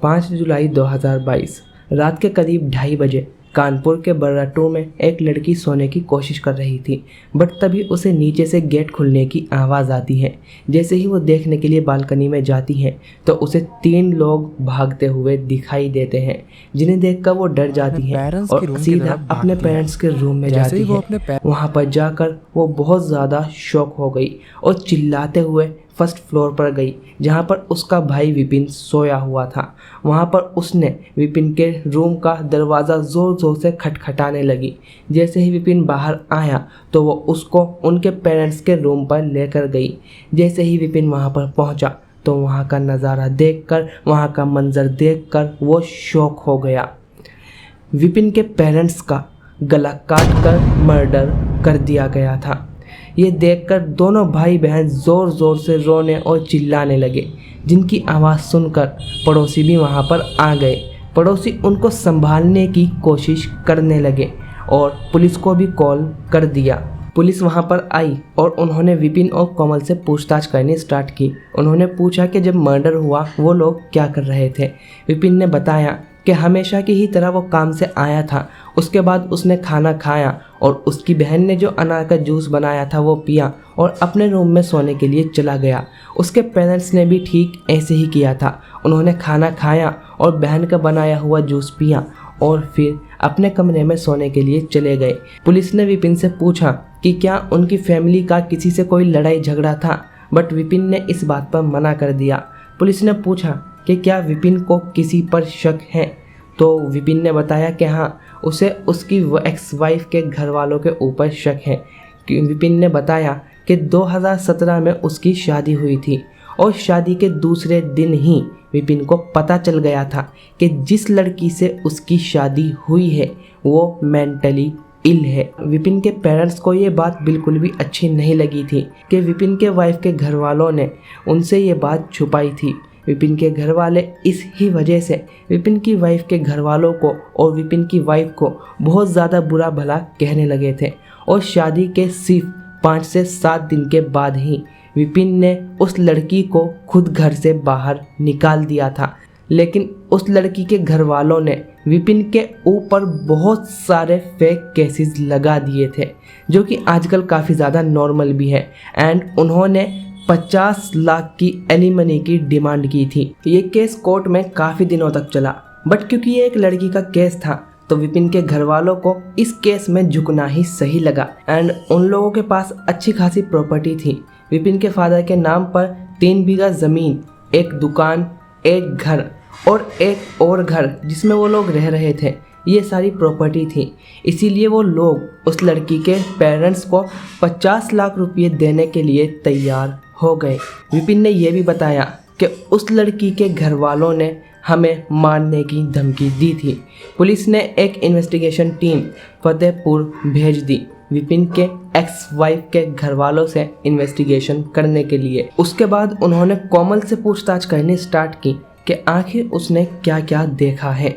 5 जुलाई 2022 रात के करीब 2:30 बजे कानपुर के बर्राटू में एक लड़की सोने की कोशिश कर रही थी, बट तभी उसे नीचे से गेट खुलने की आवाज़ आती है। जैसे ही वो देखने के लिए बालकनी में जाती है तो उसे 3 लोग भागते हुए दिखाई देते हैं, जिन्हें देखकर वो डर जाती है और सीधा अपने पेरेंट्स के रूम में जाती है। वहाँ पर जाकर वो बहुत ज़्यादा शॉक हो गई और चिल्लाते हुए फर्स्ट फ्लोर पर गई, जहाँ पर उसका भाई विपिन सोया हुआ था। वहाँ पर उसने विपिन के रूम का दरवाज़ा ज़ोर ज़ोर से खटखटाने लगी। जैसे ही विपिन बाहर आया तो वो उसको उनके पेरेंट्स के रूम पर लेकर गई। जैसे ही विपिन वहाँ पर पहुँचा तो वहाँ का नज़ारा देखकर, वहाँ का मंजर देखकर वो शॉक हो गया। विपिन के पेरेंट्स का गला काट कर मर्डर कर दिया गया था। ये देखकर दोनों भाई बहन ज़ोर ज़ोर से रोने और चिल्लाने लगे, जिनकी आवाज़ सुनकर पड़ोसी भी वहाँ पर आ गए। पड़ोसी उनको संभालने की कोशिश करने लगे और पुलिस को भी कॉल कर दिया। पुलिस वहाँ पर आई और उन्होंने विपिन और कोमल से पूछताछ करनी स्टार्ट की। उन्होंने पूछा कि जब मर्डर हुआ वो लोग क्या कर रहे थे। विपिन ने बताया कि हमेशा की ही तरह वो काम से आया था। उसके बाद उसने खाना खाया और उसकी बहन ने जो अनार का जूस बनाया था वो पिया और अपने रूम में सोने के लिए चला गया। उसके पेरेंट्स ने भी ठीक ऐसे ही किया था। उन्होंने खाना खाया और बहन का बनाया हुआ जूस पिया और फिर अपने कमरे में सोने के लिए चले गए। पुलिस ने विपिन से पूछा कि क्या उनकी फैमिली का किसी से कोई लड़ाई झगड़ा था, बट विपिन ने इस बात पर मना कर दिया। पुलिस ने पूछा कि क्या विपिन को किसी पर शक है, तो विपिन ने बताया कि हाँ, उसे उसकी एक्स वाइफ के घर वालों के ऊपर शक है। विपिन ने बताया कि 2017 में उसकी शादी हुई थी और शादी के दूसरे दिन ही विपिन को पता चल गया था कि जिस लड़की से उसकी शादी हुई है वो मेंटली इल है। विपिन के पेरेंट्स को ये बात बिल्कुल भी अच्छी नहीं लगी थी कि विपिन के वाइफ के घर वालों ने उनसे ये बात छुपाई थी। विपिन के घर वाले इस ही वजह से विपिन की वाइफ के घर वालों को और विपिन की वाइफ को बहुत ज़्यादा बुरा भला कहने लगे थे और शादी के सिर्फ 5 से 7 दिन के बाद ही विपिन ने उस लड़की को खुद घर से बाहर निकाल दिया था। लेकिन उस लड़की के घर वालों ने विपिन के ऊपर बहुत सारे फेक केसेस लगा दिए थे, जो कि आजकल काफ़ी ज़्यादा नॉर्मल भी है। एंड उन्होंने 50 लाख की एलिमनी की डिमांड की थी। ये केस कोर्ट में काफ़ी दिनों तक चला, बट क्योंकि ये एक लड़की का केस था तो विपिन के घर वालों को इस केस में झुकना ही सही लगा। एंड उन लोगों के पास अच्छी खासी प्रॉपर्टी थी। विपिन के फादर के नाम पर 3 बीघा ज़मीन, एक दुकान, एक घर और एक और घर जिसमें वो लोग रह रहे थे, ये सारी प्रॉपर्टी थी। इसीलिए वो लोग उस लड़की के पेरेंट्स को 50 लाख रुपये देने के लिए तैयार हो गए। विपिन ने यह भी बताया कि उस लड़की के घर वालों ने हमें मारने की धमकी दी थी। पुलिस ने एक इन्वेस्टिगेशन टीम फतेहपुर भेज दी विपिन के एक्स वाइफ के घर वालों से इन्वेस्टिगेशन करने के लिए। उसके बाद उन्होंने कोमल से पूछताछ करनी स्टार्ट की कि आखिर उसने क्या क्या देखा है।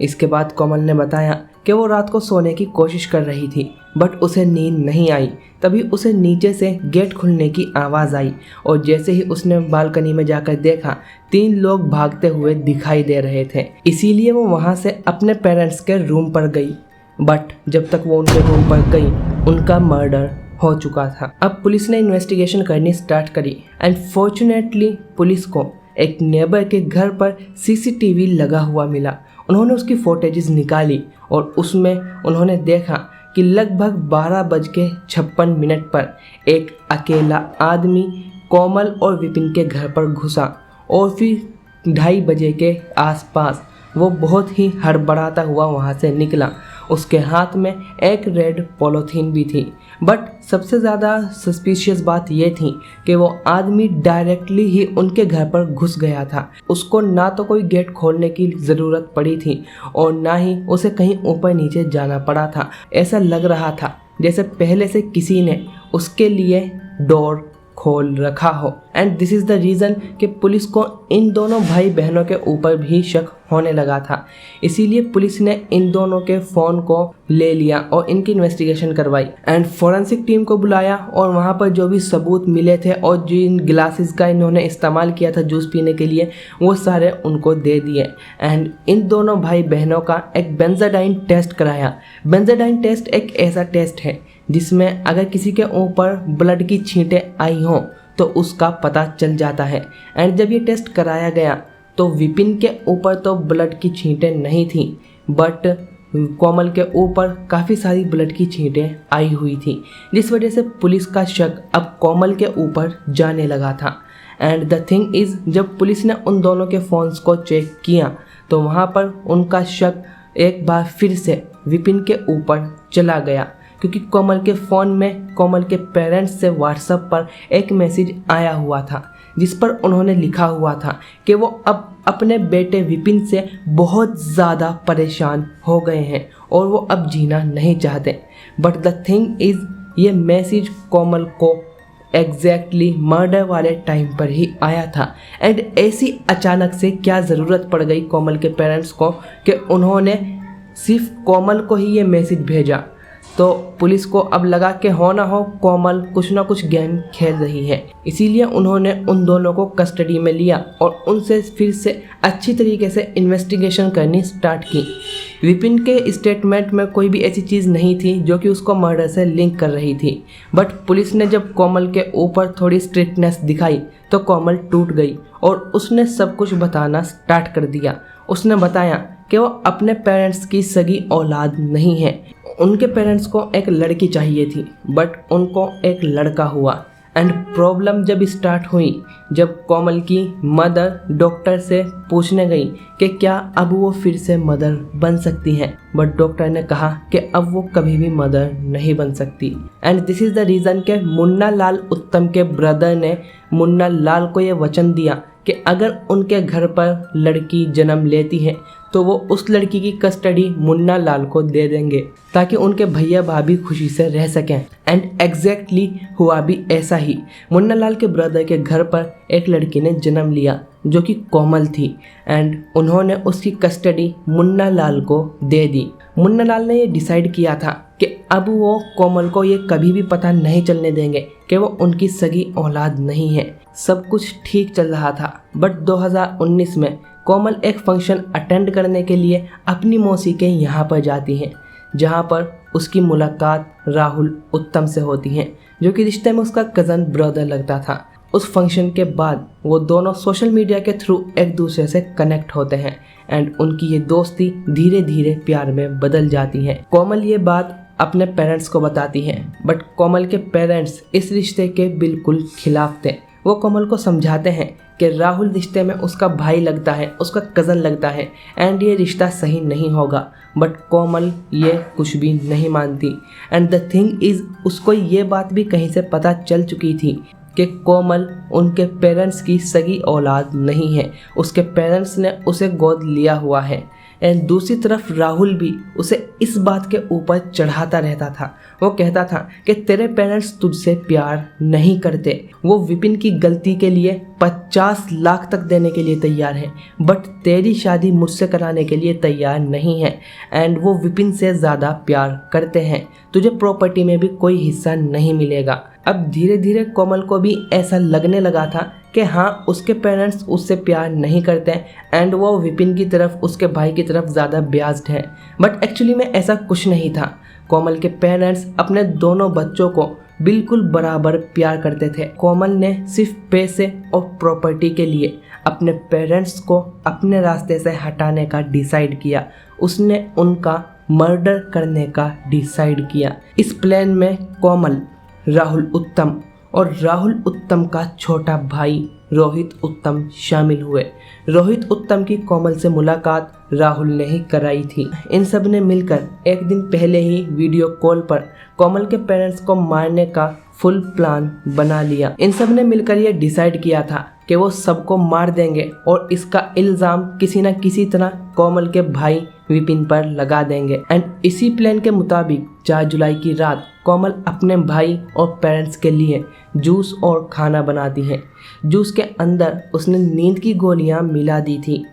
इसके बाद कोमल ने बताया कि वो रात को सोने की कोशिश कर रही थी, बट उसे नींद नहीं आई। तभी उसे नीचे से गेट खुलने की आवाज़ आई और जैसे ही उसने बालकनी में जाकर देखा 3 लोग भागते हुए दिखाई दे रहे थे। इसीलिए वो वहाँ से अपने पेरेंट्स के रूम पर गई, बट जब तक वो उनके रूम पर गई उनका मर्डर हो चुका था। अब पुलिस ने इन्वेस्टिगेशन करनी स्टार्ट करी एंड फॉर्चुनेटली पुलिस को एक नेबर के घर पर सीसीटीवी लगा हुआ मिला। उन्होंने उसकी फुटेजेस निकाली और उसमें उन्होंने देखा कि लगभग 12:56 पर एक अकेला आदमी कोमल और विपिन के घर पर घुसा और फिर 2:30 बजे के आसपास वो बहुत ही हड़बड़ाता हुआ वहाँ से निकला। उसके हाथ में एक रेड पॉलीथीन भी थी। बट सबसे ज़्यादा सस्पिशियस बात ये थी कि वो आदमी डायरेक्टली ही उनके घर पर घुस गया था। उसको ना तो कोई गेट खोलने की ज़रूरत पड़ी थी और ना ही उसे कहीं ऊपर नीचे जाना पड़ा था। ऐसा लग रहा था जैसे पहले से किसी ने उसके लिए डोर खोल रखा हो। And this is the reason कि पुलिस को इन दोनों भाई बहनों के ऊपर भी शक होने लगा था। इसीलिए पुलिस ने इन दोनों के फ़ोन को ले लिया और इनकी इन्वेस्टिगेशन करवाई एंड फॉरेंसिक टीम को बुलाया और वहाँ पर जो भी सबूत मिले थे और जिन ग्लासेस का इन्होंने इस्तेमाल किया था जूस पीने के लिए वो सारे उनको दे दिए। एंड इन दोनों भाई बहनों का एक बेंजाडाइन टेस्ट कराया। बेंजाडाइन टेस्ट एक ऐसा टेस्ट है जिसमें अगर किसी के ऊपर ब्लड की छींटें आई हों तो उसका पता चल जाता है। एंड जब ये टेस्ट कराया गया तो विपिन के ऊपर तो ब्लड की छींटें नहीं थी बट कोमल के ऊपर काफ़ी सारी ब्लड की छींटें आई हुई थी, जिस वजह से पुलिस का शक अब कोमल के ऊपर जाने लगा था। एंड द थिंग इज़ जब पुलिस ने उन दोनों के फ़ोन्स को चेक किया तो वहाँ पर उनका शक एक बार फिर से विपिन के ऊपर चला गया, क्योंकि कोमल के फ़ोन में कोमल के पेरेंट्स से व्हाट्सएप पर एक मैसेज आया हुआ था जिस पर उन्होंने लिखा हुआ था कि वो अब अपने बेटे विपिन से बहुत ज़्यादा परेशान हो गए हैं और वो अब जीना नहीं चाहते। बट द थिंग इज़ ये मैसेज कोमल को एग्जैक्टली मर्डर वाले टाइम पर ही आया था। एंड ऐसी अचानक से क्या ज़रूरत पड़ गई कोमल के पेरेंट्स को कि उन्होंने सिर्फ कोमल को ही ये मैसेज भेजा। तो पुलिस को अब लगा कि हो ना हो कोमल कुछ ना कुछ गेम खेल रही है, इसीलिए उन्होंने उन दोनों को कस्टडी में लिया और उनसे फिर से अच्छी तरीके से इन्वेस्टिगेशन करनी स्टार्ट की। विपिन के स्टेटमेंट में कोई भी ऐसी चीज़ नहीं थी जो कि उसको मर्डर से लिंक कर रही थी, बट पुलिस ने जब कोमल के ऊपर थोड़ी स्ट्रिक्टनेस दिखाई तो कोमल टूट गई और उसने सब कुछ बताना स्टार्ट कर दिया। उसने बताया कि वो अपने पेरेंट्स की सगी औलाद नहीं है, उनके पेरेंट्स को एक लड़की चाहिए थी बट उनको एक लड़का हुआ। एंड प्रॉब्लम जब स्टार्ट हुई जब कोमल की मदर डॉक्टर से पूछने गई कि क्या अब वो फिर से मदर बन सकती हैं, बट डॉक्टर ने कहा कि अब वो कभी भी मदर नहीं बन सकती। And this is the reason कि मुन्ना लाल उत्तम के ब्रदर ने मुन्ना लाल को ये वचन दिया कि अगर उनके घर पर लड़की जन्म लेती है तो वो उस लड़की की कस्टडी मुन्ना लाल को दे देंगे ताकि उनके भैया भाभी खुशी से रह सकें। एंड एग्जैक्टली हुआ भी ऐसा ही। मुन्ना लाल के ब्रदर के घर पर एक लड़की ने जन्म लिया जो कि कोमल थी एंड उन्होंने उसकी कस्टडी मुन्ना लाल को दे दी। मुन्ना लाल ने ये डिसाइड किया था कि अब वो कोमल को ये कभी भी पता नहीं चलने देंगे कि वो उनकी सगी औलाद नहीं है। सब कुछ ठीक चल रहा था बट 2019 में कोमल एक फंक्शन अटेंड करने के लिए अपनी मौसी के यहाँ पर जाती हैं जहाँ पर उसकी मुलाकात राहुल उत्तम से होती है जो कि रिश्ते में उसका कज़न ब्रदर लगता था। उस फंक्शन के बाद वो दोनों सोशल मीडिया के थ्रू एक दूसरे से कनेक्ट होते हैं एंड उनकी ये दोस्ती धीरे धीरे प्यार में बदल जाती है। कोमल ये बात अपने पेरेंट्स को बताती है बट कोमल के पेरेंट्स इस रिश्ते के बिल्कुल खिलाफ थे। वो कोमल को समझाते हैं कि राहुल रिश्ते में उसका भाई लगता है, उसका कज़न लगता है एंड ये रिश्ता सही नहीं होगा, बट कोमल ये कुछ भी नहीं मानती। एंड द थिंग इज़ उसको ये बात भी कहीं से पता चल चुकी थी कि कोमल उनके पेरेंट्स की सगी औलाद नहीं है, उसके पेरेंट्स ने उसे गोद लिया हुआ है। एंड दूसरी तरफ राहुल भी उसे इस बात के ऊपर चढ़ाता रहता था। वो कहता था कि तेरे पेरेंट्स तुझसे प्यार नहीं करते, वो विपिन की गलती के लिए 50 लाख तक देने के लिए तैयार है बट तेरी शादी मुझसे कराने के लिए तैयार नहीं है एंड वो विपिन से ज़्यादा प्यार करते हैं, तुझे प्रॉपर्टी में भी कोई हिस्सा नहीं मिलेगा। अब धीरे धीरे कोमल को भी ऐसा लगने लगा था कि हाँ उसके पेरेंट्स उससे प्यार नहीं करते एंड वो विपिन की तरफ उसके भाई की तरफ ज़्यादा ब्याज्ड है, बट एक्चुअली में ऐसा कुछ नहीं था। कोमल के पेरेंट्स अपने दोनों बच्चों को बिल्कुल बराबर प्यार करते थे। कोमल ने सिर्फ पैसे और प्रॉपर्टी के लिए अपने पेरेंट्स को अपने रास्ते से हटाने का डिसाइड किया। उसने उनका मर्डर करने का डिसाइड किया। इस प्लान में कोमल, राहुल उत्तम और राहुल उत्तम का छोटा भाई रोहित उत्तम शामिल हुए। रोहित उत्तम की कोमल से मुलाकात राहुल ने ही कराई थी। इन सब ने मिलकर एक दिन पहले ही वीडियो कॉल पर कोमल के पेरेंट्स को मारने का फुल प्लान बना लिया। इन सब ने मिलकर ये डिसाइड किया था कि वो सबको मार देंगे और इसका इल्ज़ाम किसी न किसी तरह कोमल के भाई विपिन पर लगा देंगे। एंड इसी प्लान के मुताबिक 4 जुलाई की रात कोमल अपने भाई और पेरेंट्स के लिए जूस और खाना बनाती है। जूस के अंदर उसने नींद की गोलियां मिला दी थी।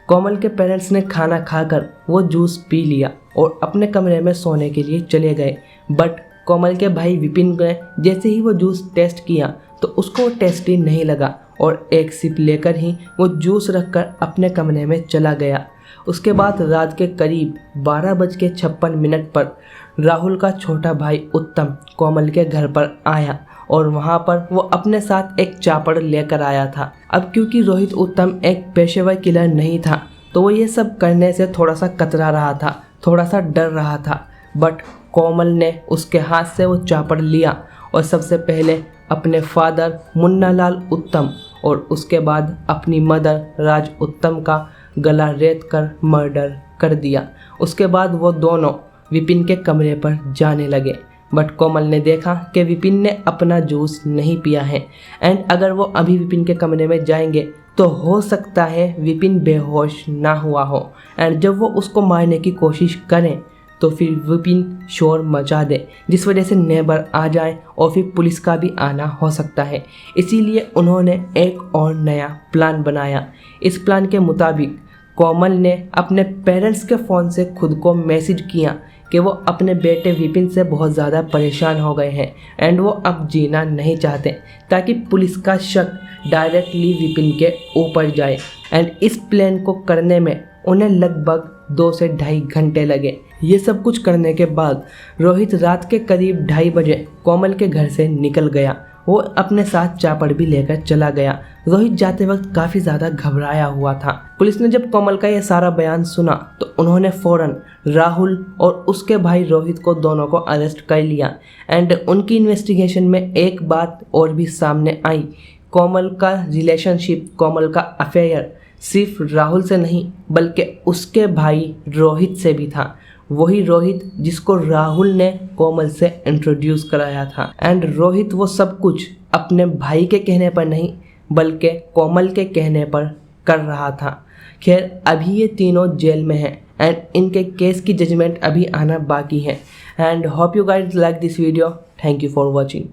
कोमल के पेरेंट्स ने खाना खाकर वो जूस पी लिया और अपने कमरे में सोने के लिए चले गए। बट कोमल के भाई विपिन ने जैसे ही वो जूस टेस्ट किया तो उसको वो टेस्टी नहीं लगा और एक सिप लेकर ही वो जूस रखकर अपने कमरे में चला गया। उसके बाद रात के करीब 12:56 पर राहुल का छोटा भाई उत्तम कोमल के घर पर आया और वहाँ पर वो अपने साथ एक चापड़ लेकर आया था। अब क्योंकि रोहित उत्तम एक पेशेवर किलर नहीं था तो वो ये सब करने से थोड़ा सा कतरा रहा था, थोड़ा सा डर रहा था। बट कोमल ने उसके हाथ से वो चापड़ लिया और सबसे पहले अपने फादर मुन्नालाल उत्तम और उसके बाद अपनी मदर राज उत्तम का गला रेत कर मर्डर कर दिया। उसके बाद वो दोनों विपिन के कमरे पर जाने लगे। बट कोमल ने देखा कि विपिन ने अपना जूस नहीं पिया है एंड अगर वो अभी विपिन के कमरे में जाएंगे तो हो सकता है विपिन बेहोश ना हुआ हो एंड जब वो उसको मारने की कोशिश करें तो फिर विपिन शोर मचा दे जिस वजह से नेबर आ जाए और फिर पुलिस का भी आना हो सकता है। इसीलिए उन्होंने एक और नया प्लान बनाया। इस प्लान के मुताबिक कोमल ने अपने पेरेंट्स के फ़ोन से खुद को मैसेज किया कि वो अपने बेटे विपिन से बहुत ज़्यादा परेशान हो गए हैं एंड वो अब जीना नहीं चाहते ताकि पुलिस का शक डायरेक्टली विपिन के ऊपर जाए। एंड इस प्लान को करने में उन्हें लगभग 2 से 2.5 घंटे लगे। ये सब कुछ करने के बाद रोहित रात के करीब 2:30 बजे कोमल के घर से निकल गया। वो अपने साथ चापड़ भी लेकर चला गया। रोहित जाते वक्त काफ़ी ज़्यादा घबराया हुआ था। पुलिस ने जब कोमल का ये सारा बयान सुना तो उन्होंने फ़ौरन राहुल और उसके भाई रोहित को दोनों को अरेस्ट कर लिया। एंड उनकी इन्वेस्टिगेशन में एक बात और भी सामने आई। कोमल का रिलेशनशिप, कोमल का अफेयर सिर्फ राहुल से नहीं बल्कि उसके भाई रोहित से भी था। वही रोहित जिसको राहुल ने कोमल से इंट्रोड्यूस कराया था। एंड रोहित वो सब कुछ अपने भाई के कहने पर नहीं बल्कि कोमल के कहने पर कर रहा था। खैर अभी ये तीनों जेल में हैं एंड इनके केस की जजमेंट अभी आना बाकी है। And hope you guys like this video. Thank you for watching.